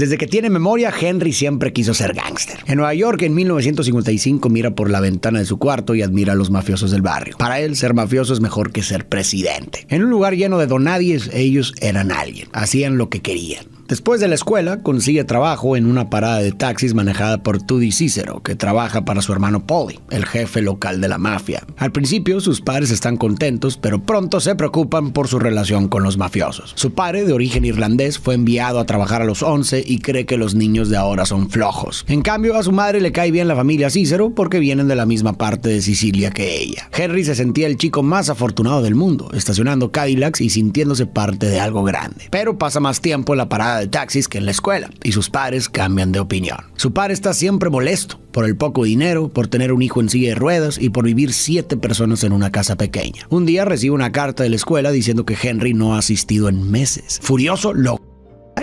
Desde que tiene memoria, Henry siempre quiso ser gángster. En Nueva York, en 1955, mira por la ventana de su cuarto y admira a los mafiosos del barrio. Para él, ser mafioso es mejor que ser presidente. En un lugar lleno de donadies, ellos eran alguien. Hacían lo que querían. Después de la escuela, consigue trabajo en una parada de taxis manejada por Tudy Cicero, que trabaja para su hermano Paulie, el jefe local de la mafia. Al principio, sus padres están contentos, pero pronto se preocupan por su relación con los mafiosos. Su padre, de origen irlandés, fue enviado a trabajar a los 11 y cree que los niños de ahora son flojos. En cambio, a su madre le cae bien la familia Cicero porque vienen de la misma parte de Sicilia que ella. Henry se sentía el chico más afortunado del mundo, estacionando Cadillacs y sintiéndose parte de algo grande. Pero pasa más tiempo en la parada de taxis que en la escuela, y sus padres cambian de opinión. Su padre está siempre molesto por el poco dinero, por tener un hijo en silla de ruedas y por vivir 7 personas en una casa pequeña. Un día recibe una carta de la escuela diciendo que Henry no ha asistido en meses. Furioso,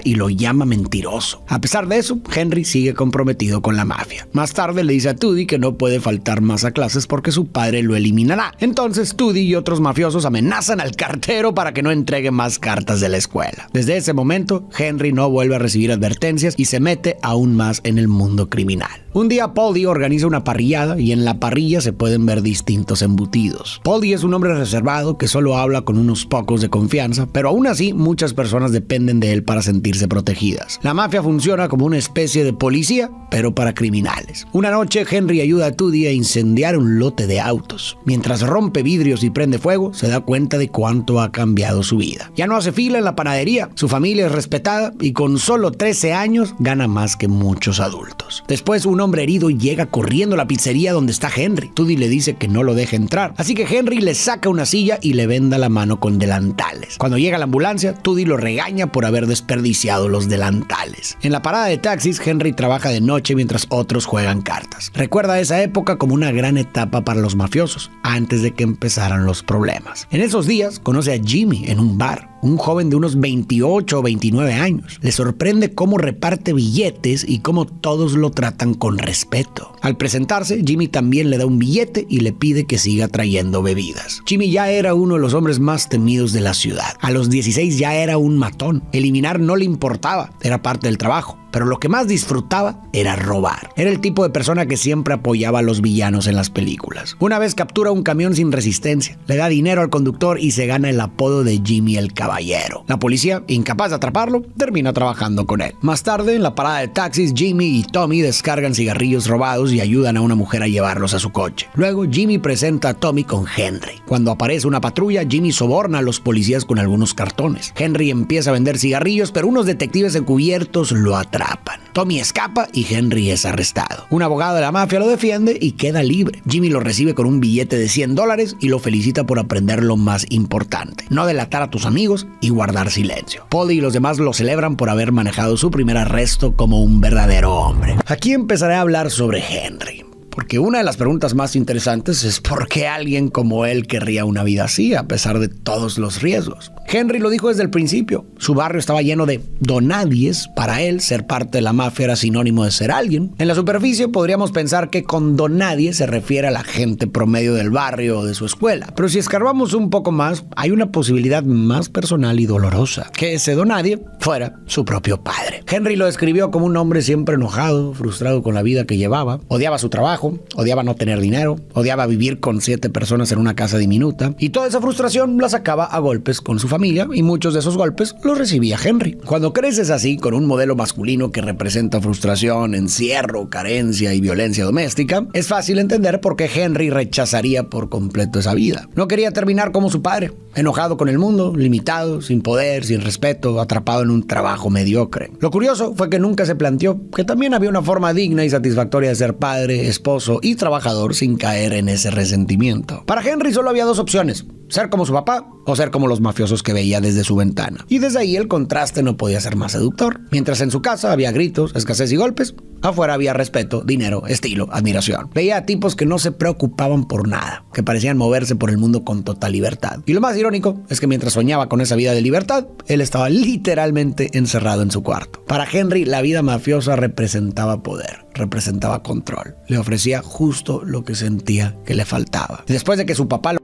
y lo llama mentiroso. A pesar de eso, Henry sigue comprometido con la mafia. Más tarde le dice a Tudy que no puede faltar más a clases porque su padre lo eliminará. Entonces Tudy y otros mafiosos amenazan al cartero para que no entregue más cartas de la escuela. Desde ese momento, Henry no vuelve a recibir advertencias y se mete aún más en el mundo criminal. Un día Paulie organiza una parrillada y en la parrilla se pueden ver distintos embutidos. Paulie es un hombre reservado que solo habla con unos pocos de confianza, pero aún así muchas personas dependen de él para sentirse protegidas. La mafia funciona como una especie de policía, pero para criminales. Una noche Henry ayuda a Tudy a incendiar un lote de autos. Mientras rompe vidrios y prende fuego, se da cuenta de cuánto ha cambiado su vida. Ya no hace fila en la panadería, su familia es respetada y con solo 13 años gana más que muchos adultos. Después un hombre herido llega corriendo a la pizzería donde está Henry. Tudy le dice que no lo deje entrar, así que Henry le saca una silla y le venda la mano con delantales. Cuando llega la ambulancia, Tudy lo regaña por haber desperdiciado los delantales. En la parada de taxis, Henry trabaja de noche mientras otros juegan cartas. Recuerda esa época como una gran etapa para los mafiosos, antes de que empezaran los problemas. En esos días, conoce a Jimmy en un bar. Un joven de unos 28 o 29 años. Le sorprende cómo reparte billetes y cómo todos lo tratan con respeto. Al presentarse, Jimmy también le da un billete y le pide que siga trayendo bebidas. Jimmy ya era uno de los hombres más temidos de la ciudad. A los 16 ya era un matón. Eliminar no le importaba, era parte del trabajo. Pero lo que más disfrutaba era robar. Era el tipo de persona que siempre apoyaba a los villanos en las películas. Una vez captura un camión sin resistencia, le da dinero al conductor y se gana el apodo de Jimmy el Caballero. La policía, incapaz de atraparlo, termina trabajando con él. Más tarde, en la parada de taxis, Jimmy y Tommy descargan cigarrillos robados y ayudan a una mujer a llevarlos a su coche. Luego, Jimmy presenta a Tommy con Henry. Cuando aparece una patrulla, Jimmy soborna a los policías con algunos cartones. Henry empieza a vender cigarrillos, pero unos detectives encubiertos lo atrapan. Tommy escapa y Henry es arrestado. Un abogado de la mafia lo defiende y queda libre. Jimmy lo recibe con un billete de $100 y lo felicita por aprender lo más importante: no delatar a tus amigos y guardar silencio. Paulie y los demás lo celebran por haber manejado su primer arresto como un verdadero hombre. Aquí empezaré a hablar sobre Henry. Porque una de las preguntas más interesantes es ¿por qué alguien como él querría una vida así a pesar de todos los riesgos? Henry lo dijo desde el principio. Su barrio estaba lleno de donadies. Para él, ser parte de la mafia era sinónimo de ser alguien. En la superficie podríamos pensar que con donadie se refiere a la gente promedio del barrio o de su escuela. Pero si escarbamos un poco más, hay una posibilidad más personal y dolorosa: que ese donadie fuera su propio padre. Henry lo describió como un hombre siempre enojado, frustrado con la vida que llevaba. Odiaba su trabajo, odiaba no tener dinero, odiaba vivir con 7 personas en una casa diminuta, y toda esa frustración la sacaba a golpes con su familia, y muchos de esos golpes los recibía Henry. Cuando creces así, con un modelo masculino que representa frustración, encierro, carencia y violencia doméstica, es fácil entender por qué Henry rechazaría por completo esa vida. No quería terminar como su padre, enojado con el mundo, limitado, sin poder, sin respeto, atrapado en un trabajo mediocre. Lo curioso fue que nunca se planteó que también había una forma digna y satisfactoria de ser padre, esposo y trabajador sin caer en ese resentimiento. Para Henry solo había 2 opciones: ser como su papá o ser como los mafiosos que veía desde su ventana. Y desde ahí el contraste no podía ser más seductor. Mientras en su casa había gritos, escasez y golpes, afuera había respeto, dinero, estilo, admiración. Veía a tipos que no se preocupaban por nada, que parecían moverse por el mundo con total libertad. Y lo más irónico es que mientras soñaba con esa vida de libertad, él estaba literalmente encerrado en su cuarto. Para Henry, la vida mafiosa representaba poder, representaba control. Le ofrecía justo lo que sentía que le faltaba. Después de que su papá lo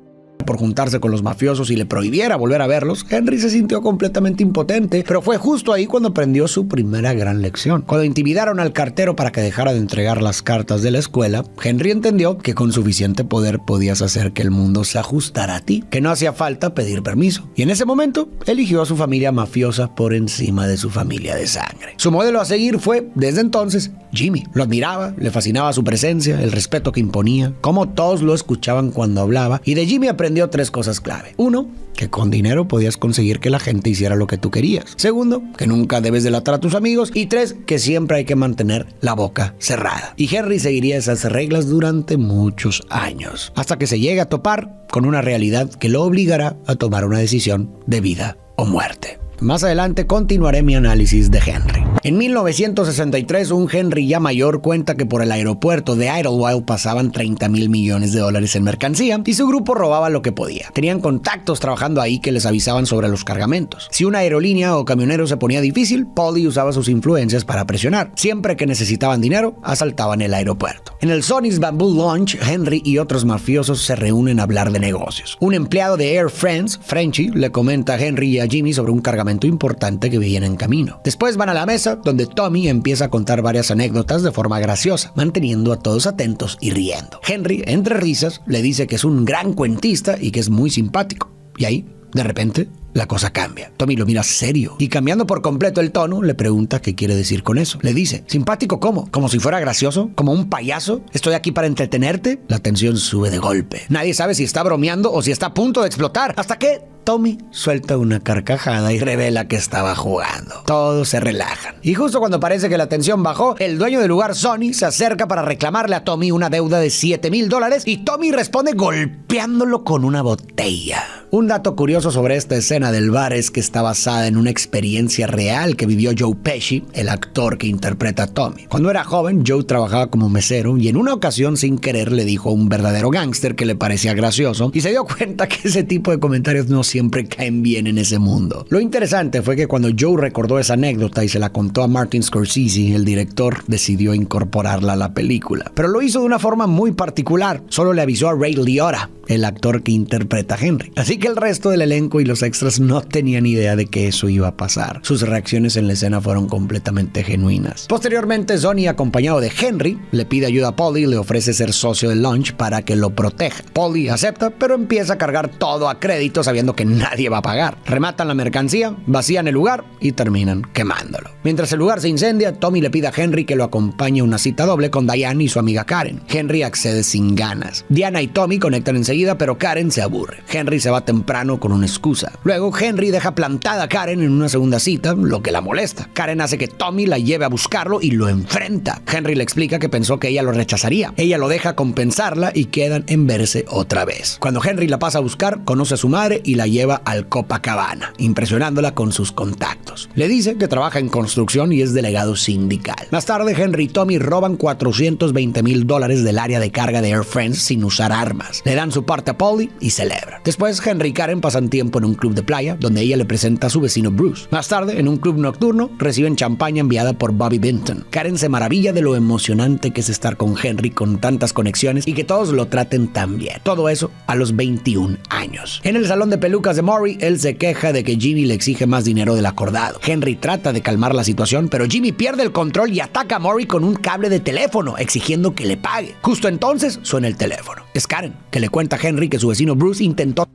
por juntarse con los mafiosos y le prohibiera volver a verlos, Henry se sintió completamente impotente, pero fue justo ahí cuando aprendió su primera gran lección. Cuando intimidaron al cartero para que dejara de entregar las cartas de la escuela, Henry entendió que con suficiente poder podías hacer que el mundo se ajustara a ti, que no hacía falta pedir permiso. Y en ese momento eligió a su familia mafiosa por encima de su familia de sangre. Su modelo a seguir fue, desde entonces, Jimmy. Lo admiraba, le fascinaba su presencia, el respeto que imponía, cómo todos lo escuchaban cuando hablaba, y de Jimmy aprendió 3 cosas clave. 1, que con dinero podías conseguir que la gente hiciera lo que tú querías. 2, que nunca debes delatar a tus amigos. Y 3, que siempre hay que mantener la boca cerrada. Y Henry seguiría esas reglas durante muchos años, hasta que se llegue a topar con una realidad que lo obligará a tomar una decisión de vida o muerte. Más adelante continuaré mi análisis de Henry. En 1963, un Henry ya mayor cuenta que por el aeropuerto de Idlewild pasaban $30,000 millones en mercancía y su grupo robaba lo que podía. Tenían contactos trabajando ahí que les avisaban sobre los cargamentos. Si una aerolínea o camionero se ponía difícil, Paulie usaba sus influencias para presionar. Siempre que necesitaban dinero, asaltaban el aeropuerto. En el Sonny's Bamboo Launch, Henry y otros mafiosos se reúnen a hablar de negocios. Un empleado de Air France, Frenchy, le comenta a Henry y a Jimmy sobre un cargamento importante que veían en camino. Después van a la mesa, donde Tommy empieza a contar varias anécdotas de forma graciosa, manteniendo a todos atentos y riendo. Henry, entre risas, le dice que es un gran cuentista y que es muy simpático. Y ahí, de repente, la cosa cambia. Tommy lo mira serio y, cambiando por completo el tono, le pregunta qué quiere decir con eso. Le dice, ¿simpático cómo? ¿Como si fuera gracioso? ¿Como un payaso? ¿Estoy aquí para entretenerte? La tensión sube de golpe. Nadie sabe si está bromeando o si está a punto de explotar, hasta que Tommy suelta una carcajada y revela que estaba jugando. Todos se relajan. Y justo cuando parece que la tensión bajó, el dueño del lugar, Sonny, se acerca para reclamarle a Tommy una deuda de $7,000 y Tommy responde golpeándolo con una botella. Un dato curioso sobre esta escena del bar es que está basada en una experiencia real que vivió Joe Pesci, el actor que interpreta a Tommy. Cuando era joven, Joe trabajaba como mesero y en una ocasión sin querer le dijo a un verdadero gángster que le parecía gracioso y se dio cuenta que ese tipo de comentarios no siempre caen bien en ese mundo. Lo interesante fue que cuando Joe recordó esa anécdota y se la contó a Martin Scorsese, el director decidió incorporarla a la película. Pero lo hizo de una forma muy particular. Solo le avisó a Ray Liotta, el actor que interpreta a Henry. Así que el resto del elenco y los extras no tenían idea de que eso iba a pasar. Sus reacciones en la escena fueron completamente genuinas. Posteriormente, Sonny, acompañado de Henry, le pide ayuda a Paulie y le ofrece ser socio del Launch para que lo proteja. Paulie acepta, pero empieza a cargar todo a crédito sabiendo que nadie va a pagar. Rematan la mercancía, vacían el lugar y terminan quemándolo. Mientras el lugar se incendia, Tommy le pide a Henry que lo acompañe a una cita doble con Diane y su amiga Karen. Henry accede sin ganas. Diana y Tommy conectan enseguida, pero Karen se aburre. Henry se va temprano con una excusa. Luego, Henry deja plantada a Karen en una segunda cita, lo que la molesta. Karen hace que Tommy la lleve a buscarlo y lo enfrenta. Henry le explica que pensó que ella lo rechazaría. Ella lo deja compensarla y quedan en verse otra vez. Cuando Henry la pasa a buscar, conoce a su madre y la lleva al Copacabana, impresionándola con sus contactos. Le dice que trabaja en construcción y es delegado sindical. Más tarde, Henry y Tommy roban $420,000 del área de carga de Air France sin usar armas. Le dan su parte a Paulie y celebran. Después, Henry y Karen pasan tiempo en un club de playa, donde ella le presenta a su vecino Bruce. Más tarde, en un club nocturno, reciben champaña enviada por Bobby Vinton. Karen se maravilla de lo emocionante que es estar con Henry con tantas conexiones y que todos lo traten tan bien. Todo eso a los 21 años. En el salón de pelucas de Maury, él se queja de que Jimmy le exige más dinero del acordado. Henry trata de calmar la situación, pero Jimmy pierde el control y ataca a Maury con un cable de teléfono, exigiendo que le pague. Justo entonces suena el teléfono. Es Karen, que le cuenta a Henry que su vecino Bruce intentó.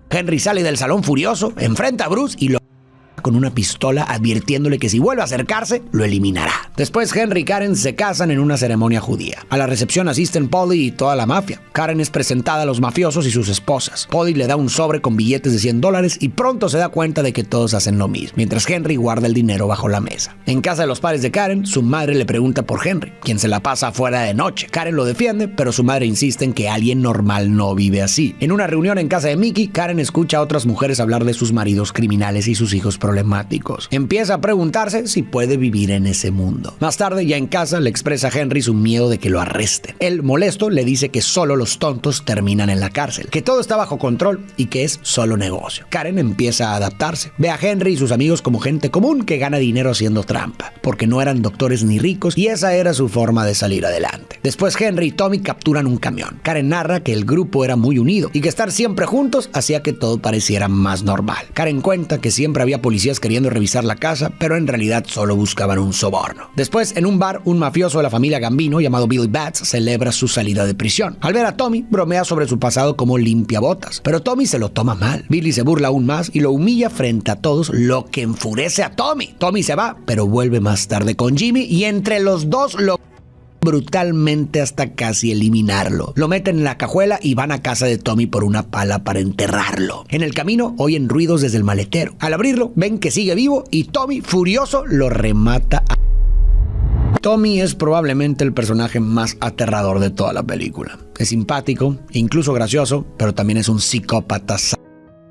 Henry sale del salón furioso, enfrenta a Bruce y lo con una pistola, advirtiéndole que si vuelve a acercarse, lo eliminará. Después, Henry y Karen se casan en una ceremonia judía. A la recepción asisten Paulie y toda la mafia. Karen es presentada a los mafiosos y sus esposas. Paulie le da un sobre con billetes de $100 y pronto se da cuenta de que todos hacen lo mismo, mientras Henry guarda el dinero bajo la mesa. En casa de los padres de Karen, su madre le pregunta por Henry, quien se la pasa afuera de noche. Karen lo defiende, pero su madre insiste en que alguien normal no vive así. En una reunión en casa de Mickey, Karen escucha a otras mujeres hablar de sus maridos criminales y sus hijos problemáticos. problemáticos. Empieza a preguntarse si puede vivir en ese mundo. Más tarde, ya en casa, le expresa a Henry su miedo de que lo arresten. Él, molesto, le dice que solo los tontos terminan en la cárcel, que todo está bajo control y que es solo negocio. Karen empieza a adaptarse. Ve a Henry y sus amigos como gente común que gana dinero haciendo trampa, porque no eran doctores ni ricos y esa era su forma de salir adelante. Después Henry y Tommy capturan un camión. Karen narra que el grupo era muy unido y que estar siempre juntos hacía que todo pareciera más normal. Karen cuenta que siempre había policías queriendo revisar la casa, pero en realidad solo buscaban un soborno. Después, en un bar, un mafioso de la familia Gambino llamado Billy Batts celebra su salida de prisión. Al ver a Tommy, bromea sobre su pasado como limpiabotas, pero Tommy se lo toma mal. Billy se burla aún más y lo humilla frente a todos, lo que enfurece a Tommy. Tommy se va, pero vuelve más tarde con Jimmy y entre los dos lo brutalmente hasta casi eliminarlo. Lo meten en la cajuela y van a casa de Tommy por una pala para enterrarlo. En el camino oyen ruidos desde el maletero. Al abrirlo, ven que sigue vivo y Tommy, furioso, lo remata a... Tommy es probablemente el personaje más aterrador de toda la película. Es simpático, incluso gracioso, pero también es un psicópata.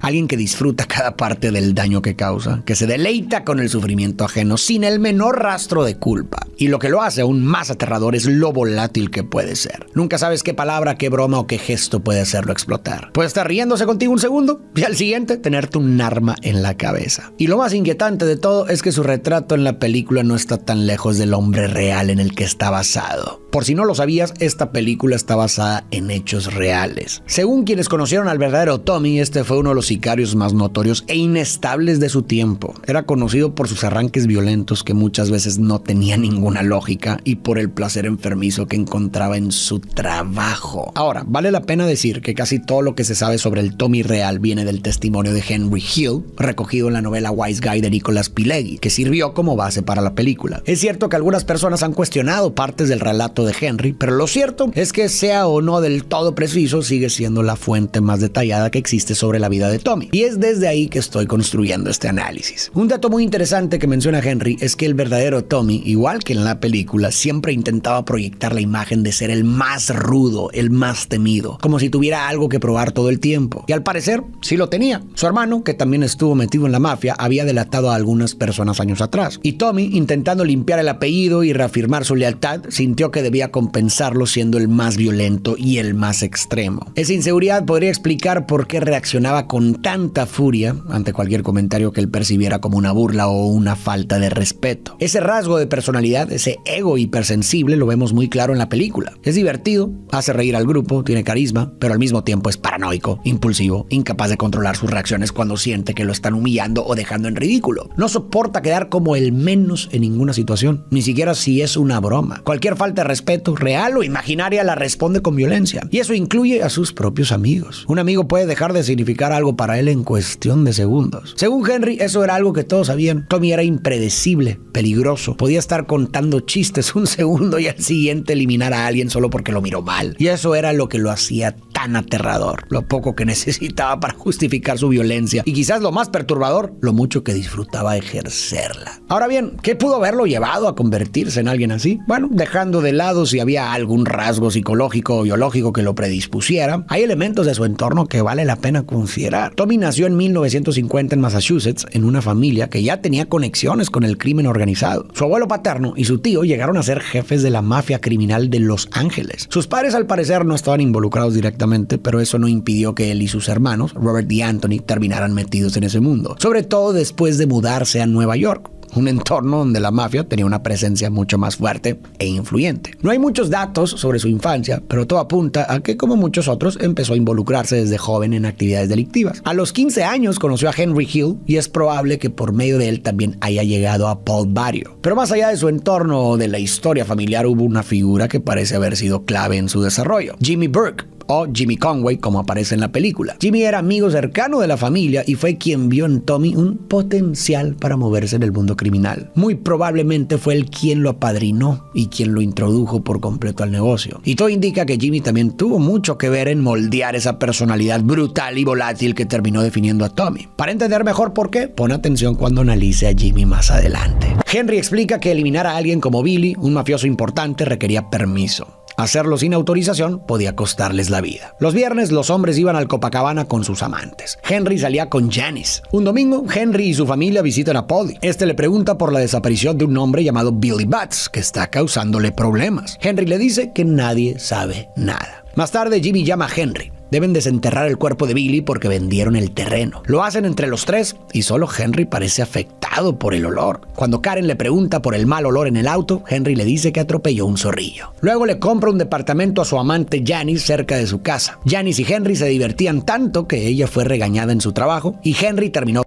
Alguien que disfruta cada parte del daño que causa, que se deleita con el sufrimiento ajeno sin el menor rastro de culpa. Y lo que lo hace aún más aterrador es lo volátil que puede ser. Nunca sabes qué palabra, qué broma o qué gesto puede hacerlo explotar. Puede estar riéndose contigo un segundo y al siguiente tenerte un arma en la cabeza. Y lo más inquietante de todo es que su retrato en la película no está tan lejos del hombre real en el que está basado. Por si no lo sabías, esta película está basada en hechos reales. Según quienes conocieron al verdadero Tommy, este fue uno de los sicarios más notorios e inestables de su tiempo. Era conocido por sus arranques violentos que muchas veces no tenían ninguna lógica y por el placer enfermizo que encontraba en su trabajo. Ahora, vale la pena decir que casi todo lo que se sabe sobre el Tommy real viene del testimonio de Henry Hill, recogido en la novela Wise Guy de Nicholas Pileggi, que sirvió como base para la película. Es cierto que algunas personas han cuestionado partes del relato de Henry, pero lo cierto es que sea o no del todo preciso, sigue siendo la fuente más detallada que existe sobre la vida de Tommy. Y es desde ahí que estoy construyendo este análisis. Un dato muy interesante que menciona Henry es que el verdadero Tommy, igual que en la película, siempre intentaba proyectar la imagen de ser el más rudo, el más temido, como si tuviera algo que probar todo el tiempo. Y al parecer, sí lo tenía. Su hermano, que también estuvo metido en la mafia, había delatado a algunas personas años atrás. Y Tommy, intentando limpiar el apellido y reafirmar su lealtad, sintió que debía compensarlo siendo el más violento y el más extremo. Esa inseguridad podría explicar por qué reaccionaba con tanta furia ante cualquier comentario que él percibiera como una burla o una falta de respeto. Ese rasgo de personalidad, ese ego hipersensible, lo vemos muy claro en la película. Es divertido, hace reír al grupo, tiene carisma, pero al mismo tiempo es paranoico, impulsivo, incapaz de controlar sus reacciones cuando siente que lo están humillando o dejando en ridículo. No soporta quedar como el menos en ninguna situación, ni siquiera si es una broma. Cualquier falta de respeto, real o imaginaria, la responde con violencia. Y eso incluye a sus propios amigos. Un amigo puede dejar de significar algo para él en cuestión de segundos. Según Henry, eso era algo que todos sabían. Tommy era impredecible, peligroso. Podía estar contando chistes un segundo y al siguiente eliminar a alguien solo porque lo miró mal. Y eso era lo que lo hacía tan aterrador. Lo poco que necesitaba para justificar su violencia. Y quizás lo más perturbador, lo mucho que disfrutaba ejercerla. Ahora bien, ¿qué pudo haberlo llevado a convertirse en alguien así? Bueno, dejando de lado si había algún rasgo psicológico o biológico que lo predispusiera, hay elementos de su entorno que vale la pena considerar. Tommy nació en 1950 en Massachusetts en una familia que ya tenía conexiones con el crimen organizado. Su abuelo paterno y su tío llegaron a ser jefes de la mafia criminal de Los Ángeles. Sus padres al parecer no estaban involucrados directamente, pero eso no impidió que él y sus hermanos, Robert y Anthony, terminaran metidos en ese mundo, sobre todo después de mudarse a Nueva York, un entorno donde la mafia tenía una presencia mucho más fuerte e influyente. No hay muchos datos sobre su infancia, pero todo apunta a que, como muchos otros, empezó a involucrarse desde joven en actividades delictivas. A los 15 años conoció a Henry Hill y es probable que por medio de él también haya llegado a Paul Barrio. Pero más allá de su entorno o de la historia familiar, hubo una figura que parece haber sido clave en su desarrollo: Jimmy Burke, o Jimmy Conway, como aparece en la película. Jimmy era amigo cercano de la familia y fue quien vio en Tommy un potencial para moverse en el mundo criminal. Muy probablemente fue él quien lo apadrinó y quien lo introdujo por completo al negocio. Y todo indica que Jimmy también tuvo mucho que ver en moldear esa personalidad brutal y volátil que terminó definiendo a Tommy. Para entender mejor por qué, pon atención cuando analice a Jimmy más adelante. Henry explica que eliminar a alguien como Billy, un mafioso importante, requería permiso. Hacerlo sin autorización podía costarles la vida. Los viernes los hombres iban al Copacabana con sus amantes. Henry salía con Janice. Un domingo, Henry y su familia visitan a Polly. Este le pregunta por la desaparición de un hombre llamado Billy Batts, que está causándole problemas. Henry le dice que nadie sabe nada. Más tarde, Jimmy llama a Henry. Deben desenterrar el cuerpo de Billy porque vendieron el terreno. Lo hacen entre los tres y solo Henry parece afectado por el olor. Cuando Karen le pregunta por el mal olor en el auto, Henry le dice que atropelló un zorrillo. Luego le compra un departamento a su amante Janice cerca de su casa. Janice y Henry se divertían tanto que ella fue regañada en su trabajo y Henry terminó a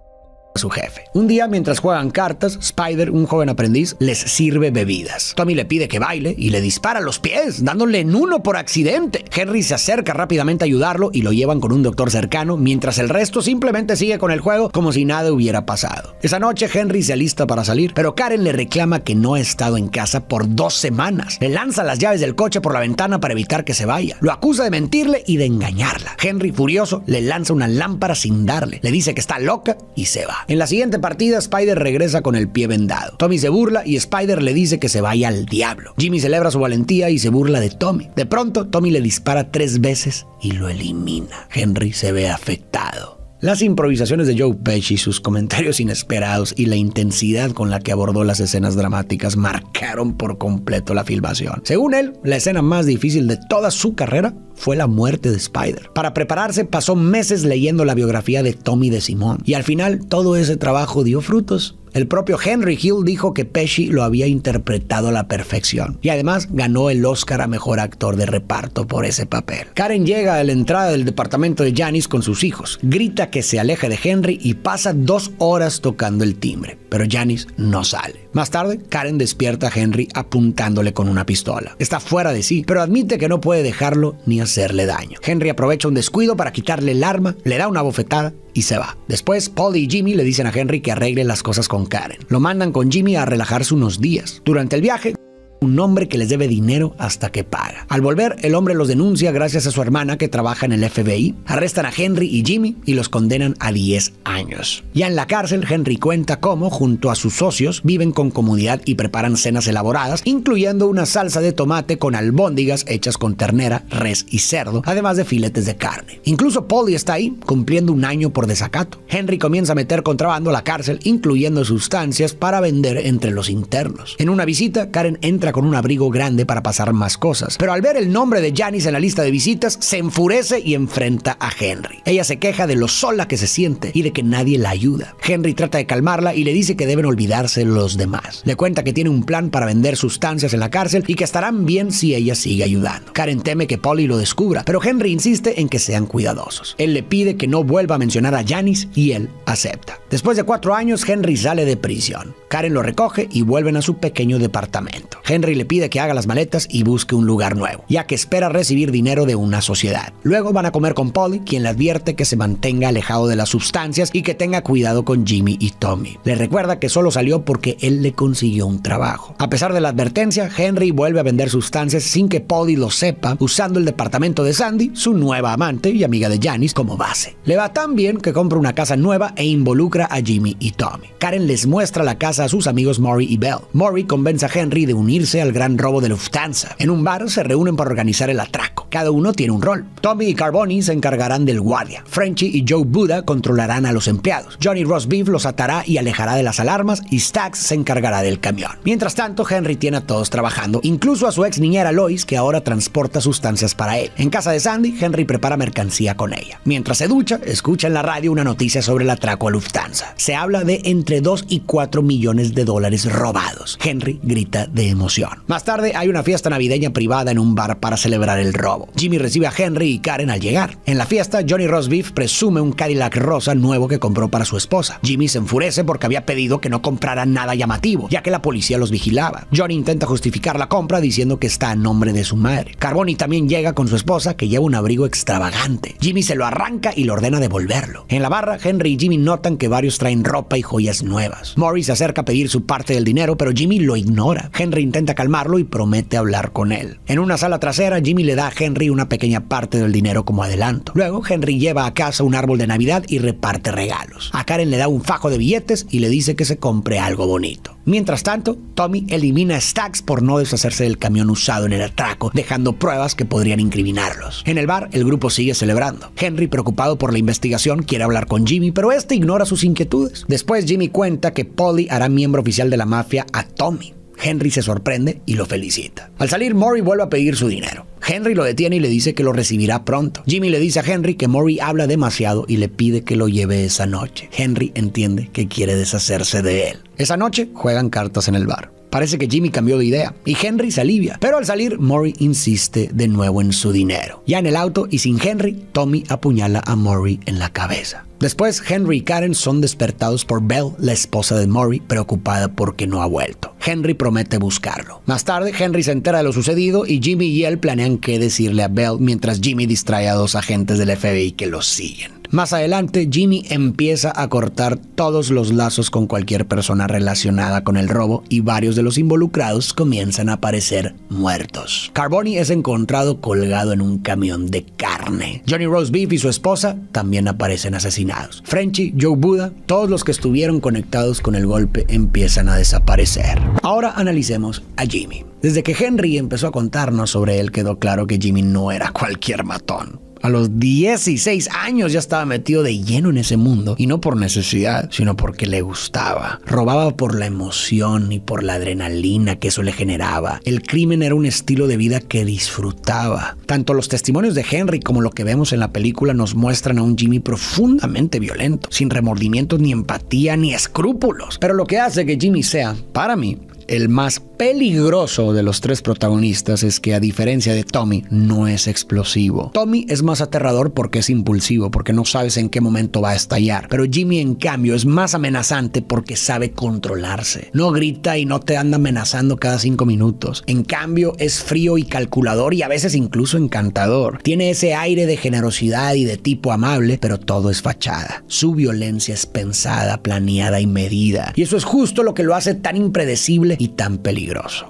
su jefe. Un día, mientras juegan cartas, Spider, un joven aprendiz, les sirve bebidas. Tommy le pide que baile y le dispara los pies, dándole en uno por accidente. Henry se acerca rápidamente a ayudarlo y lo llevan con un doctor cercano, mientras el resto simplemente sigue con el juego como si nada hubiera pasado. Esa noche, Henry se alista para salir, pero Karen le reclama que no ha estado en casa por 2 semanas. Le lanza las llaves del coche por la ventana para evitar que se vaya. Lo acusa de mentirle y de engañarla. Henry, furioso, le lanza una lámpara sin darle. Le dice que está loca y se va. En la siguiente partida, Spider regresa con el pie vendado. Tommy se burla y Spider le dice que se vaya al diablo. Jimmy celebra su valentía y se burla de Tommy. De pronto, Tommy le dispara 3 veces y lo elimina. Henry se ve afectado. Las improvisaciones de Joe Pesci, sus comentarios inesperados y la intensidad con la que abordó las escenas dramáticas marcaron por completo la filmación. Según él, la escena más difícil de toda su carrera fue la muerte de Spider. Para prepararse, pasó meses leyendo la biografía de Tommy DeSimone y al final todo ese trabajo dio frutos. El propio Henry Hill dijo que Pesci lo había interpretado a la perfección y además ganó el Oscar a Mejor Actor de Reparto por ese papel. Karen llega a la entrada del departamento de Janice con sus hijos, grita que se aleje de Henry y pasa 2 horas tocando el timbre, pero Janice no sale. Más tarde, Karen despierta a Henry apuntándole con una pistola. Está fuera de sí, pero admite que no puede dejarlo ni hacerle daño. Henry aprovecha un descuido para quitarle el arma, le da una bofetada y se va. Después, Paul y Jimmy le dicen a Henry que arregle las cosas con Karen. Lo mandan con Jimmy a relajarse unos días. Durante el viaje, un hombre que les debe dinero hasta que paga. Al volver, el hombre los denuncia gracias a su hermana que trabaja en el FBI. Arrestan a Henry y Jimmy y los condenan a 10 años. Ya en la cárcel, Henry cuenta cómo, junto a sus socios, viven con comodidad y preparan cenas elaboradas, incluyendo una salsa de tomate con albóndigas hechas con ternera, res y cerdo, además de filetes de carne. Incluso Polly está ahí, cumpliendo 1 año por desacato. Henry comienza a meter contrabando a la cárcel, incluyendo sustancias para vender entre los internos. En una visita, Karen entra con un abrigo grande para pasar más cosas, pero al ver el nombre de Janice en la lista de visitas, se enfurece y enfrenta a Henry. Ella se queja de lo sola que se siente y de que nadie la ayuda. Henry trata de calmarla y le dice que deben olvidarse los demás. Le cuenta que tiene un plan para vender sustancias en la cárcel y que estarán bien si ella sigue ayudando. Karen teme que Polly lo descubra, pero Henry insiste en que sean cuidadosos. Él le pide que no vuelva a mencionar a Janice y él acepta. Después de 4 años, Henry sale de prisión. Karen lo recoge y vuelven a su pequeño departamento. Henry le pide que haga las maletas y busque un lugar nuevo, ya que espera recibir dinero de una sociedad. Luego van a comer con Polly, quien le advierte que se mantenga alejado de las sustancias y que tenga cuidado con Jimmy y Tommy. Le recuerda que solo salió porque él le consiguió un trabajo. A pesar de la advertencia, Henry vuelve a vender sustancias sin que Polly lo sepa, usando el departamento de Sandy, su nueva amante y amiga de Janice, como base. Le va tan bien que compra una casa nueva e involucra a Jimmy y Tommy. Karen les muestra la casa a sus amigos Maury y Bell. Maury convence a Henry de unirse al gran robo de Lufthansa. En un bar se reúnen para organizar el atraco. Cada uno tiene un rol. Tommy y Carboni se encargarán del guardia. Frenchy y Joe Buddha controlarán a los empleados. Johnny Roastbeef los atará y alejará de las alarmas y Stax se encargará del camión. Mientras tanto, Henry tiene a todos trabajando, incluso a su ex niñera Lois, que ahora transporta sustancias para él. En casa de Sandy, Henry prepara mercancía con ella. Mientras se ducha, escucha en la radio una noticia sobre el atraco a Lufthansa. Se habla de entre 2 y 4 millones de dólares robados. Henry grita de emoción. Más tarde hay una fiesta navideña privada en un bar para celebrar el robo. Jimmy recibe a Henry y Karen al llegar. En la fiesta, Johnny Roastbeef presume un Cadillac rosa nuevo que compró para su esposa. Jimmy se enfurece porque había pedido que no comprara nada llamativo, ya que la policía los vigilaba. Johnny intenta justificar la compra diciendo que está a nombre de su madre. Carboni también llega con su esposa, que lleva un abrigo extravagante. Jimmy se lo arranca y le ordena devolverlo. En la barra, Henry y Jimmy notan que varios traen ropa y joyas nuevas. Maury se acerca a pedir su parte del dinero, pero Jimmy lo ignora. Henry intenta intenta calmarlo y promete hablar con él. En una sala trasera, Jimmy le da a Henry una pequeña parte del dinero como adelanto. Luego, Henry lleva a casa un árbol de Navidad y reparte regalos. A Karen le da un fajo de billetes y le dice que se compre algo bonito. Mientras tanto, Tommy elimina a Stacks por no deshacerse del camión usado en el atraco, dejando pruebas que podrían incriminarlos. En el bar, el grupo sigue celebrando. Henry, preocupado por la investigación, quiere hablar con Jimmy, pero este ignora sus inquietudes. Después, Jimmy cuenta que Polly hará miembro oficial de la mafia a Tommy. Henry se sorprende y lo felicita. Al salir, Murray vuelve a pedir su dinero. Henry lo detiene y le dice que lo recibirá pronto. Jimmy le dice a Henry que Murray habla demasiado y le pide que lo lleve esa noche. Henry entiende que quiere deshacerse de él. Esa noche juegan cartas en el bar. Parece que Jimmy cambió de idea y Henry se alivia, pero al salir Murray insiste de nuevo en su dinero. Ya en el auto y sin Henry, Tommy apuñala a Murray en la cabeza. Después, Henry y Karen son despertados por Belle, la esposa de Murray, preocupada porque no ha vuelto. Henry promete buscarlo. Más tarde, Henry se entera de lo sucedido y Jimmy y él planean qué decirle a Belle mientras Jimmy distrae a 2 agentes del FBI que los siguen. Más adelante, Jimmy empieza a cortar todos los lazos con cualquier persona relacionada con el robo y varios de los involucrados comienzan a aparecer muertos. Carboni es encontrado colgado en un camión de carne. Johnny Rosebeef y su esposa también aparecen asesinados. Frenchy, Joe Buda, todos los que estuvieron conectados con el golpe empiezan a desaparecer. Ahora analicemos a Jimmy. Desde que Henry empezó a contarnos sobre él, quedó claro que Jimmy no era cualquier matón. A los 16 años ya estaba metido de lleno en ese mundo, y no por necesidad, sino porque le gustaba. Robaba por la emoción y por la adrenalina que eso le generaba. El crimen era un estilo de vida que disfrutaba. Tanto los testimonios de Henry como lo que vemos en la película nos muestran a un Jimmy profundamente violento, sin remordimientos ni empatía ni escrúpulos. Pero lo que hace que Jimmy sea, para mí, el más peligroso de los 3 protagonistas es que, a diferencia de Tommy, no es explosivo. Tommy es más aterrador porque es impulsivo, porque no sabes en qué momento va a estallar. Pero Jimmy, en cambio, es más amenazante porque sabe controlarse. No grita y no te anda amenazando cada 5 minutos. En cambio, es frío y calculador y a veces incluso encantador. Tiene ese aire de generosidad y de tipo amable, pero todo es fachada. Su violencia es pensada, planeada y medida. Y eso es justo lo que lo hace tan impredecible y tan peligroso.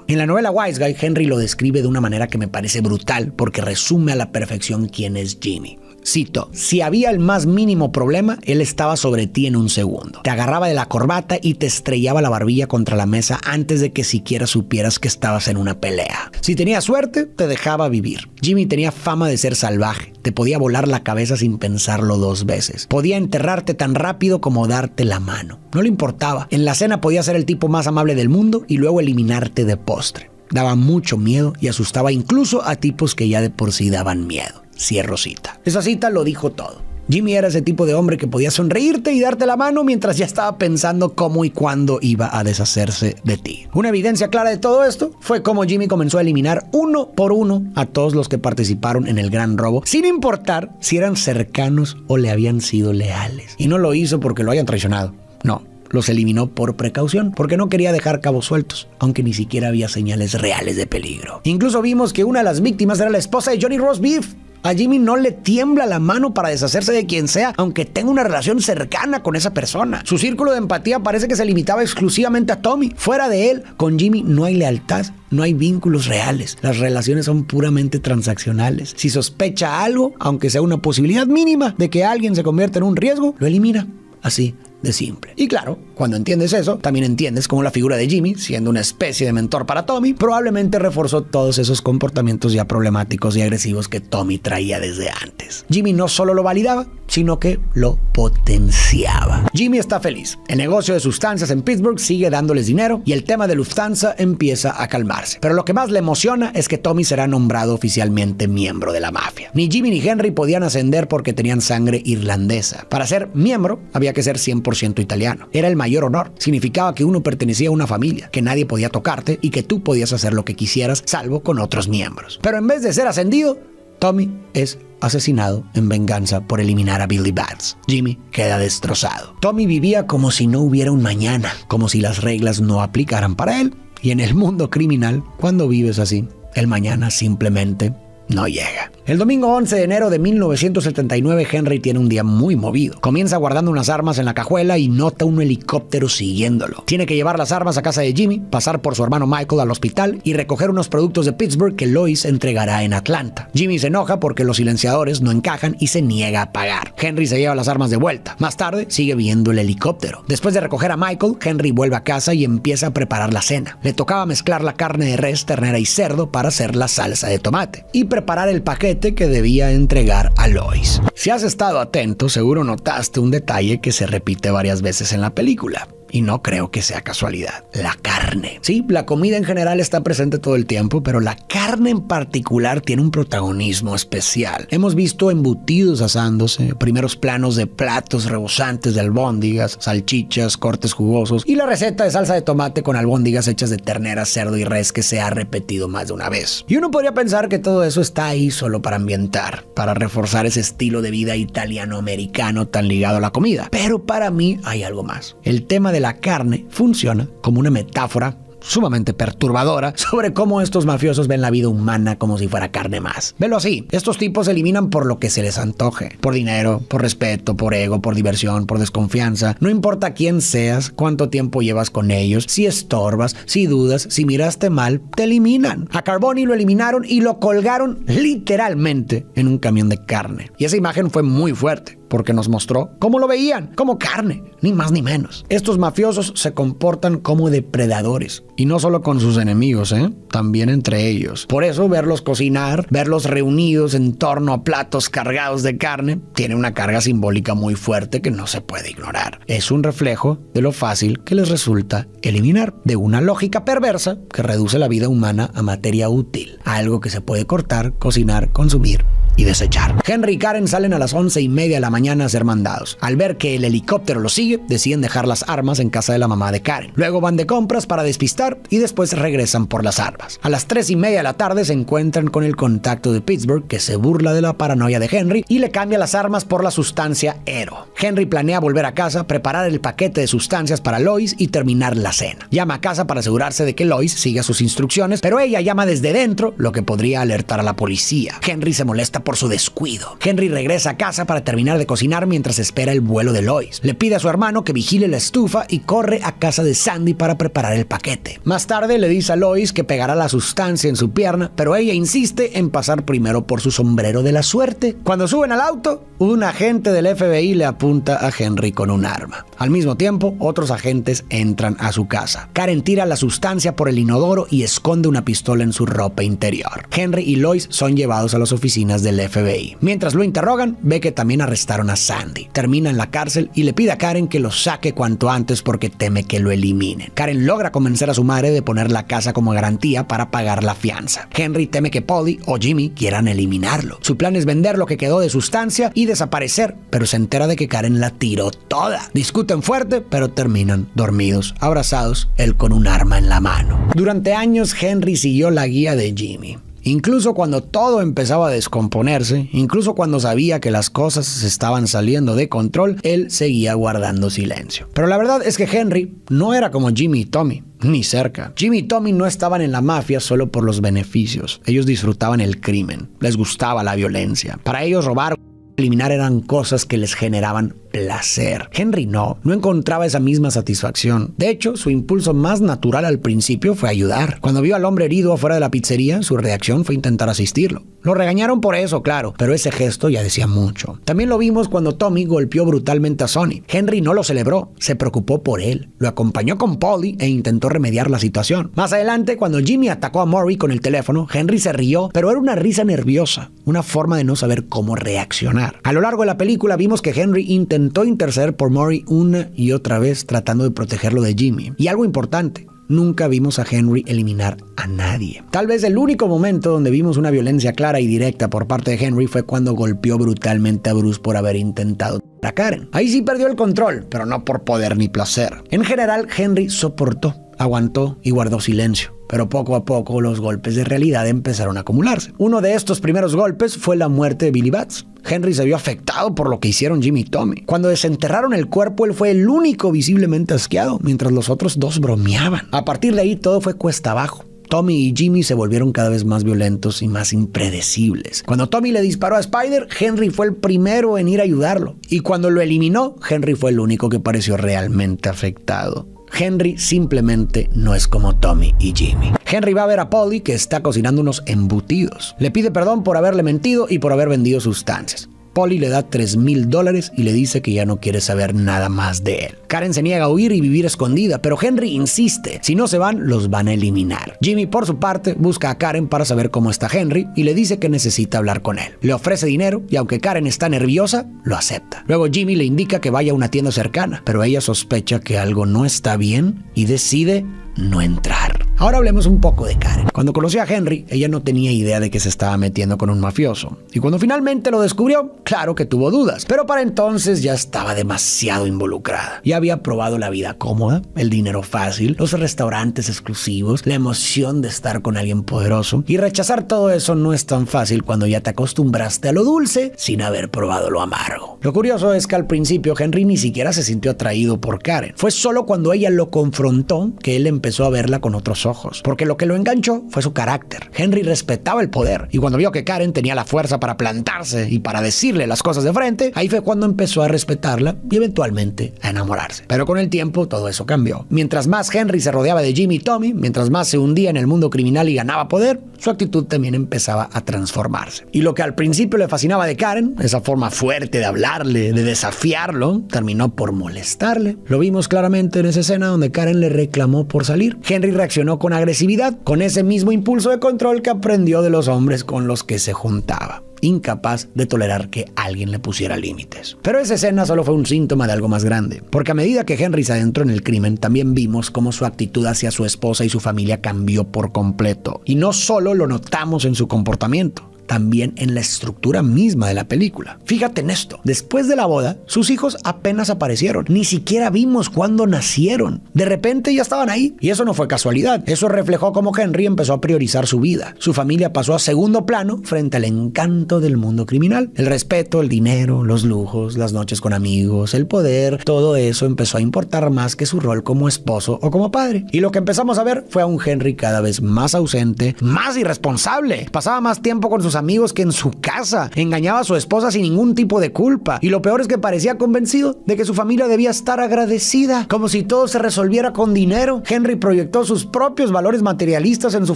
En la novela Wise Guy, Henry lo describe de una manera que me parece brutal porque resume a la perfección quién es Jimmy. Cito: si había el más mínimo problema, él estaba sobre ti en un segundo. Te agarraba de la corbata y te estrellaba la barbilla contra la mesa antes de que siquiera supieras que estabas en una pelea. Si tenías suerte, te dejaba vivir. Jimmy tenía fama de ser salvaje. Te podía volar la cabeza sin pensarlo 2 veces. Podía enterrarte tan rápido como darte la mano. No le importaba. En la cena podía ser el tipo más amable del mundo y luego eliminarte de postre. Daba mucho miedo y asustaba incluso a tipos que ya de por sí daban miedo. Cierro cita. Esa cita lo dijo todo. Jimmy era ese tipo de hombre que podía sonreírte y darte la mano mientras ya estaba pensando cómo y cuándo iba a deshacerse de ti. Una evidencia clara de todo esto fue cómo Jimmy comenzó a eliminar 1 por 1 a todos los que participaron en el gran robo, sin importar si eran cercanos o le habían sido leales. Y no lo hizo porque lo hayan traicionado. No. Los eliminó por precaución, porque no quería dejar cabos sueltos, aunque ni siquiera había señales reales de peligro. Incluso vimos que una de las víctimas era la esposa de Johnny Rosebeef. A Jimmy no le tiembla la mano para deshacerse de quien sea, aunque tenga una relación cercana con esa persona. Su círculo de empatía parece que se limitaba exclusivamente a Tommy. Fuera de él, con Jimmy no hay lealtad, no hay vínculos reales. Las relaciones son puramente transaccionales. Si sospecha algo, aunque sea una posibilidad mínima de que alguien se convierta en un riesgo, lo elimina. Así de simple. Y claro, cuando entiendes eso, también entiendes cómo la figura de Jimmy, siendo una especie de mentor para Tommy, probablemente reforzó todos esos comportamientos ya problemáticos y agresivos que Tommy traía desde antes. Jimmy no solo lo validaba, sino que lo potenciaba. Jimmy está feliz. El negocio de sustancias en Pittsburgh sigue dándoles dinero y el tema de Lufthansa empieza a calmarse. Pero lo que más le emociona es que Tommy será nombrado oficialmente miembro de la mafia. Ni Jimmy ni Henry podían ascender porque tenían sangre irlandesa. Para ser miembro, había que ser 100% italiano. Era el mayor honor. Significaba que uno pertenecía a una familia, que nadie podía tocarte y que tú podías hacer lo que quisieras, salvo con otros miembros. Pero en vez de ser ascendido, Tommy es asesinado en venganza por eliminar a Billy Batts. Jimmy queda destrozado. Tommy vivía como si no hubiera un mañana, como si las reglas no aplicaran para él. Y en el mundo criminal, cuando vives así, el mañana simplemente no llega. El domingo 11 de enero de 1979, Henry tiene un día muy movido. Comienza guardando unas armas en la cajuela y nota un helicóptero siguiéndolo. Tiene que llevar las armas a casa de Jimmy, pasar por su hermano Michael al hospital y recoger unos productos de Pittsburgh que Lois entregará en Atlanta. Jimmy se enoja porque los silenciadores no encajan y se niega a pagar. Henry se lleva las armas de vuelta. Más tarde, sigue viendo el helicóptero. Después de recoger a Michael, Henry vuelve a casa y empieza a preparar la cena. Le tocaba mezclar la carne de res, ternera y cerdo para hacer la salsa de tomate y preparar el paquete que debía entregar a Lois. Si has estado atento, seguro notaste un detalle que se repite varias veces en la película. Y no creo que sea casualidad. La carne. Sí, la comida en general está presente todo el tiempo, pero la carne en particular tiene un protagonismo especial. Hemos visto embutidos asándose, primeros planos de platos rebosantes de albóndigas, salchichas, cortes jugosos y la receta de salsa de tomate con albóndigas hechas de ternera, cerdo y res que se ha repetido más de una vez. Y uno podría pensar que todo eso está ahí solo para ambientar, para reforzar ese estilo de vida italiano-americano tan ligado a la comida. Pero para mí hay algo más. El tema de la carne funciona como una metáfora sumamente perturbadora sobre cómo estos mafiosos ven la vida humana como si fuera carne más. Velo así, estos tipos eliminan por lo que se les antoje, por dinero, por respeto, por ego, por diversión, por desconfianza. No importa quién seas, cuánto tiempo llevas con ellos, si estorbas, si dudas, si miraste mal, te eliminan. A Carboni lo eliminaron y lo colgaron literalmente en un camión de carne. Y esa imagen fue muy fuerte, porque nos mostró cómo lo veían, como carne, ni más ni menos. Estos mafiosos se comportan como depredadores, y no solo con sus enemigos, también entre ellos. Por eso verlos cocinar, verlos reunidos en torno a platos cargados de carne, tiene una carga simbólica muy fuerte que no se puede ignorar. Es un reflejo de lo fácil que les resulta eliminar, de una lógica perversa que reduce la vida humana a materia útil, algo que se puede cortar, cocinar, consumir y desechar. Henry y Karen salen a las 11:30 de la mañana a ser mandados. Al ver que el helicóptero los sigue, deciden dejar las armas en casa de la mamá de Karen. Luego van de compras para despistar y después regresan por las armas. A las 3:30 de la tarde se encuentran con el contacto de Pittsburgh, que se burla de la paranoia de Henry y le cambia las armas por la sustancia Hero. Henry planea volver a casa, preparar el paquete de sustancias para Lois y terminar la cena. Llama a casa para asegurarse de que Lois siga sus instrucciones, pero ella llama desde dentro, lo que podría alertar a la policía. Henry se molesta por su descuido. Henry regresa a casa para terminar de cocinar mientras espera el vuelo de Lois. Le pide a su hermano que vigile la estufa y corre a casa de Sandy para preparar el paquete. Más tarde le dice a Lois que pegará la sustancia en su pierna, pero ella insiste en pasar primero por su sombrero de la suerte. Cuando suben al auto, un agente del FBI le apunta a Henry con un arma. Al mismo tiempo, otros agentes entran a su casa. Karen tira la sustancia por el inodoro y esconde una pistola en su ropa interior. Henry y Lois son llevados a las oficinas del FBI. Mientras lo interrogan, ve que también arrestaron a Sandy. Termina en la cárcel y le pide a Karen que lo saque cuanto antes porque teme que lo eliminen. Karen logra convencer a su madre de poner la casa como garantía para pagar la fianza. Henry teme que Polly o Jimmy quieran eliminarlo. Su plan es vender lo que quedó de sustancia y desaparecer, pero se entera de que Karen la tiró toda. Discuten fuerte, pero terminan dormidos, abrazados, él con un arma en la mano. Durante años, Henry siguió la guía de Jimmy. Incluso cuando todo empezaba a descomponerse, incluso cuando sabía que las cosas se estaban saliendo de control, él seguía guardando silencio. Pero la verdad es que Henry no era como Jimmy y Tommy, ni cerca. Jimmy y Tommy no estaban en la mafia solo por los beneficios. Ellos disfrutaban el crimen, les gustaba la violencia. Para ellos robar, eliminar eran cosas que les generaban placer. Henry no encontraba esa misma satisfacción. De hecho, su impulso más natural al principio fue ayudar. Cuando vio al hombre herido afuera de la pizzería, su reacción fue intentar asistirlo. Lo regañaron por eso, claro, pero ese gesto ya decía mucho. También lo vimos cuando Tommy golpeó brutalmente a Sonny. Henry no lo celebró, se preocupó por él. Lo acompañó con Polly e intentó remediar la situación. Más adelante, cuando Jimmy atacó a Murray con el teléfono, Henry se rió, pero era una risa nerviosa, una forma de no saber cómo reaccionar. A lo largo de la película vimos que Henry intentó interceder por Murray una y otra vez tratando de protegerlo de Jimmy. Y algo importante, nunca vimos a Henry eliminar a nadie. Tal vez el único momento donde vimos una violencia clara y directa por parte de Henry fue cuando golpeó brutalmente a Bruce por haber intentado a Karen. Ahí sí perdió el control, pero no por poder ni placer. En general, Henry soportó, aguantó y guardó silencio. Pero poco a poco los golpes de realidad empezaron a acumularse. Uno de estos primeros golpes fue la muerte de Billy Batts. Henry se vio afectado por lo que hicieron Jimmy y Tommy. Cuando desenterraron el cuerpo, él fue el único visiblemente asqueado, mientras los otros dos bromeaban. A partir de ahí todo fue cuesta abajo. Tommy y Jimmy se volvieron cada vez más violentos y más impredecibles. Cuando Tommy le disparó a Spider, Henry fue el primero en ir a ayudarlo. Y cuando lo eliminó, Henry fue el único que pareció realmente afectado. Henry simplemente no es como Tommy y Jimmy. Henry va a ver a Polly, que está cocinando unos embutidos. Le pide perdón por haberle mentido y por haber vendido sustancias. Polly le da $3,000 y le dice que ya no quiere saber nada más de él. Karen se niega a huir y vivir escondida, pero Henry insiste. Si no se van, los van a eliminar. Jimmy, por su parte, busca a Karen para saber cómo está Henry y le dice que necesita hablar con él. Le ofrece dinero y aunque Karen está nerviosa, lo acepta. Luego Jimmy le indica que vaya a una tienda cercana, pero ella sospecha que algo no está bien y decide no entrar. Ahora hablemos un poco de Karen. Cuando conoció a Henry, ella no tenía idea de que se estaba metiendo con un mafioso. Y cuando finalmente lo descubrió, claro que tuvo dudas. Pero para entonces ya estaba demasiado involucrada. Ya había probado la vida cómoda, el dinero fácil, los restaurantes exclusivos, la emoción de estar con alguien poderoso. Y rechazar todo eso no es tan fácil cuando ya te acostumbraste a lo dulce sin haber probado lo amargo. Lo curioso es que al principio Henry ni siquiera se sintió atraído por Karen. Fue solo cuando ella lo confrontó que él empezó a verla con otros ojos, porque lo que lo enganchó fue su carácter. Henry respetaba el poder y cuando vio que Karen tenía la fuerza para plantarse y para decirle las cosas de frente, ahí fue cuando empezó a respetarla y eventualmente a enamorarse. Pero con el tiempo todo eso cambió. Mientras más Henry se rodeaba de Jimmy y Tommy, mientras más se hundía en el mundo criminal y ganaba poder, su actitud también empezaba a transformarse. Y lo que al principio le fascinaba de Karen, esa forma fuerte de hablarle, de desafiarlo, terminó por molestarle. Lo vimos claramente en esa escena donde Karen le reclamó por salir. Henry reaccionó con agresividad, con ese mismo impulso de control que aprendió de los hombres con los que se juntaba, incapaz de tolerar que alguien le pusiera límites. Pero esa escena solo fue un síntoma de algo más grande, porque a medida que Henry se adentró en el crimen, también vimos cómo su actitud hacia su esposa y su familia cambió por completo. Y no solo lo notamos en su comportamiento, también en la estructura misma de la película. Fíjate en esto, después de la boda, sus hijos apenas aparecieron, ni siquiera vimos cuándo nacieron. De repente ya estaban ahí, y eso no fue casualidad. Eso reflejó cómo Henry empezó a priorizar su vida. Su familia pasó a segundo plano frente al encanto del mundo criminal. El respeto, el dinero, los lujos, las noches con amigos, el poder, todo eso empezó a importar más que su rol como esposo o como padre. Y lo que empezamos a ver fue a un Henry cada vez más ausente, más irresponsable. Pasaba más tiempo con sus amigos que en su casa, engañaba a su esposa sin ningún tipo de culpa, y lo peor es que parecía convencido de que su familia debía estar agradecida, como si todo se resolviera con dinero. Henry proyectó sus propios valores materialistas en su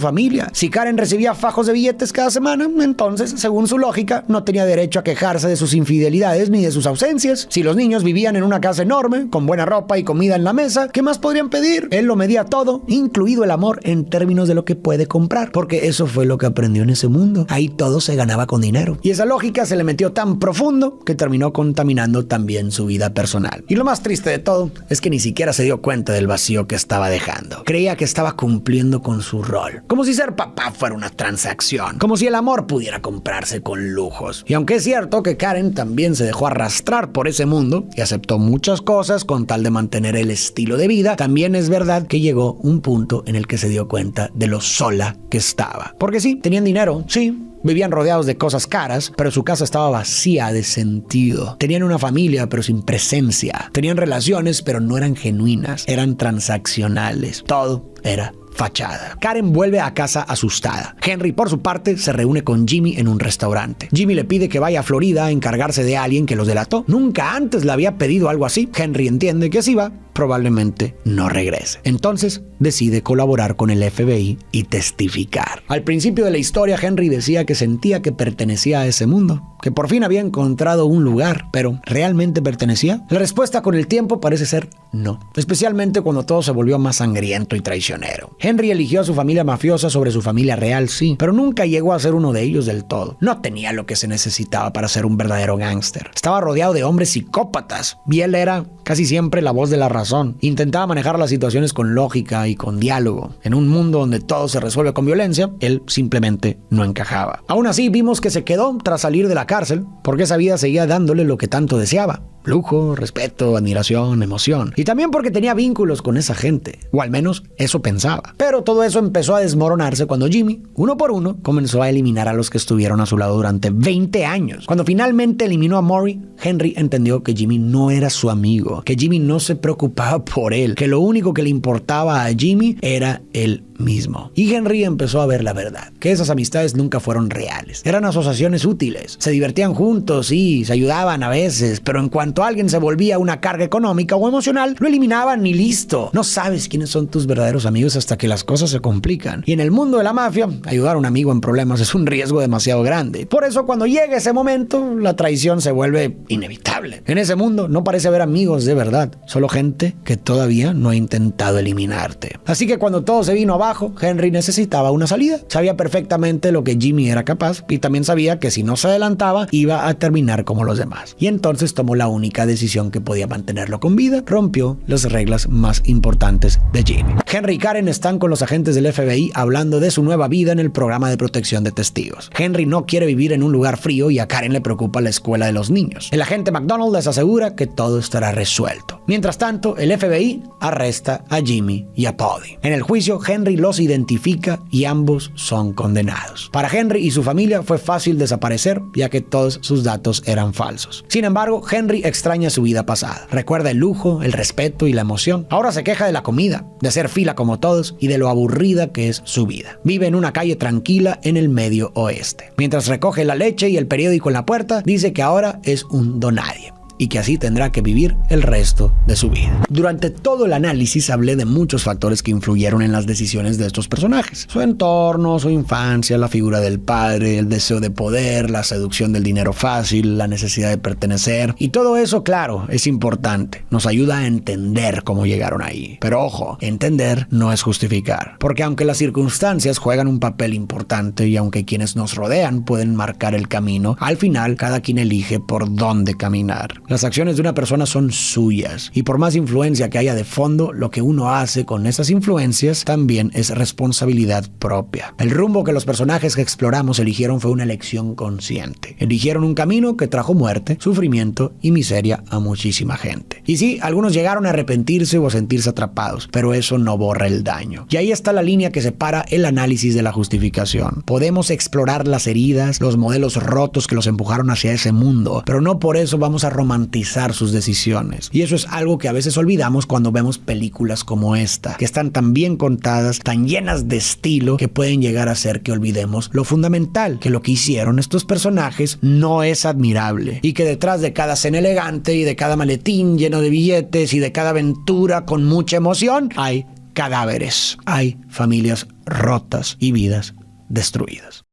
familia. Si Karen recibía fajos de billetes cada semana, entonces, según su lógica, no tenía derecho a quejarse de sus infidelidades ni de sus ausencias. Si los niños vivían en una casa enorme, con buena ropa y comida en la mesa, ¿qué más podrían pedir? Él lo medía todo, incluido el amor, en términos de lo que puede comprar, porque eso fue lo que aprendió en ese mundo. Ahí todo se ganaba con dinero. Y esa lógica se le metió tan profundo que terminó contaminando también su vida personal. Y lo más triste de todo es que ni siquiera se dio cuenta del vacío que estaba dejando. Creía que estaba cumpliendo con su rol, como si ser papá fuera una transacción, como si el amor pudiera comprarse con lujos. Y aunque es cierto que Karen también se dejó arrastrar por ese mundo y aceptó muchas cosas con tal de mantener el estilo de vida, también es verdad que llegó un punto en el que se dio cuenta de lo sola que estaba. Porque sí, tenían dinero, sí, vivían rodeados de cosas caras, pero su casa estaba vacía de sentido. Tenían una familia, pero sin presencia. Tenían relaciones, pero no eran genuinas. Eran transaccionales. Todo era fachada. Karen vuelve a casa asustada. Henry, por su parte, se reúne con Jimmy en un restaurante. Jimmy le pide que vaya a Florida a encargarse de alguien que los delató. Nunca antes le había pedido algo así. Henry entiende que si va, probablemente no regrese. Entonces decide colaborar con el FBI y testificar. Al principio de la historia, Henry decía que sentía que pertenecía a ese mundo, que por fin había encontrado un lugar, pero ¿realmente pertenecía? La respuesta con el tiempo parece ser no, especialmente cuando todo se volvió más sangriento y traicionero. Henry eligió a su familia mafiosa sobre su familia real, sí, pero nunca llegó a ser uno de ellos del todo. No tenía lo que se necesitaba para ser un verdadero gángster. Estaba rodeado de hombres psicópatas y él era casi siempre la voz de la razón. Intentaba manejar las situaciones con lógica y con diálogo. En un mundo donde todo se resuelve con violencia, él simplemente no encajaba. Aún así, vimos que se quedó tras salir de la cárcel porque esa vida seguía dándole lo que tanto deseaba: lujo, respeto, admiración, emoción. Y también porque tenía vínculos con esa gente, o al menos eso pensaba. Pero todo eso empezó a desmoronarse cuando Jimmy, uno por uno, comenzó a eliminar a los que estuvieron a su lado durante 20 años. Cuando finalmente eliminó a Maury, Henry entendió que Jimmy no era su amigo, que Jimmy no se preocupaba por él, que lo único que le importaba a Jimmy era él mismo. Y Henry empezó a ver la verdad, que esas amistades nunca fueron reales. Eran asociaciones útiles, se divertían juntos y se ayudaban a veces, pero en cuanto alguien se volvía una carga económica o emocional, lo eliminaban y listo. No sabes quiénes son tus verdaderos amigos hasta que las cosas se complican. Y en el mundo de la mafia, ayudar a un amigo en problemas es un riesgo demasiado grande. Por eso cuando llega ese momento, la traición se vuelve inevitable. En ese mundo no parece haber amigos de verdad, solo gente que todavía no ha intentado eliminarte. Así que cuando todo se vino abajo, Henry necesitaba una salida. Sabía perfectamente lo que Jimmy era capaz y también sabía que si no se adelantaba, iba a terminar como los demás. Y entonces tomó la única decisión que podía mantenerlo con vida: rompió las reglas más importantes de Jimmy. Henry y Karen están con los agentes del FBI hablando de su nueva vida en el programa de protección de testigos. Henry no quiere vivir en un lugar frío y a Karen le preocupa la escuela de los niños. El agente McDonald les asegura que todo estará resuelto. Mientras tanto, el FBI arresta a Jimmy y a Polly. En el juicio, Henry los identifica y ambos son condenados. Para Henry y su familia fue fácil desaparecer, ya que todos sus datos eran falsos. Sin embargo, Henry extraña su vida pasada. Recuerda el lujo, el respeto y la emoción. Ahora se queja de la comida, de hacer fila como todos y de lo aburrida que es su vida. Vive en una calle tranquila en el Medio Oeste. Mientras recoge la leche y el periódico en la puerta, dice que ahora es un donadie y que así tendrá que vivir el resto de su vida. Durante todo el análisis hablé de muchos factores que influyeron en las decisiones de estos personajes. Su entorno, su infancia, la figura del padre, el deseo de poder, la seducción del dinero fácil, la necesidad de pertenecer. Y todo eso, claro, es importante. Nos ayuda a entender cómo llegaron ahí. Pero ojo, entender no es justificar. Porque aunque las circunstancias juegan un papel importante y aunque quienes nos rodean pueden marcar el camino, al final cada quien elige por dónde caminar. Las acciones de una persona son suyas y por más influencia que haya de fondo, lo que uno hace con esas influencias también es responsabilidad propia. El rumbo que los personajes que exploramos eligieron fue una elección consciente. Eligieron un camino que trajo muerte, sufrimiento y miseria a muchísima gente. Y sí, algunos llegaron a arrepentirse o a sentirse atrapados, pero eso no borra el daño. Y ahí está la línea que separa el análisis de la justificación. Podemos explorar las heridas, los modelos rotos que los empujaron hacia ese mundo, pero no por eso vamos a romantizar sus decisiones. Y eso es algo que a veces olvidamos cuando vemos películas como esta, que están tan bien contadas, tan llenas de estilo, que pueden llegar a hacer que olvidemos lo fundamental, que lo que hicieron estos personajes no es admirable y que detrás de cada cena elegante y de cada maletín lleno de billetes y de cada aventura con mucha emoción, hay cadáveres, hay familias rotas y vidas destruidas.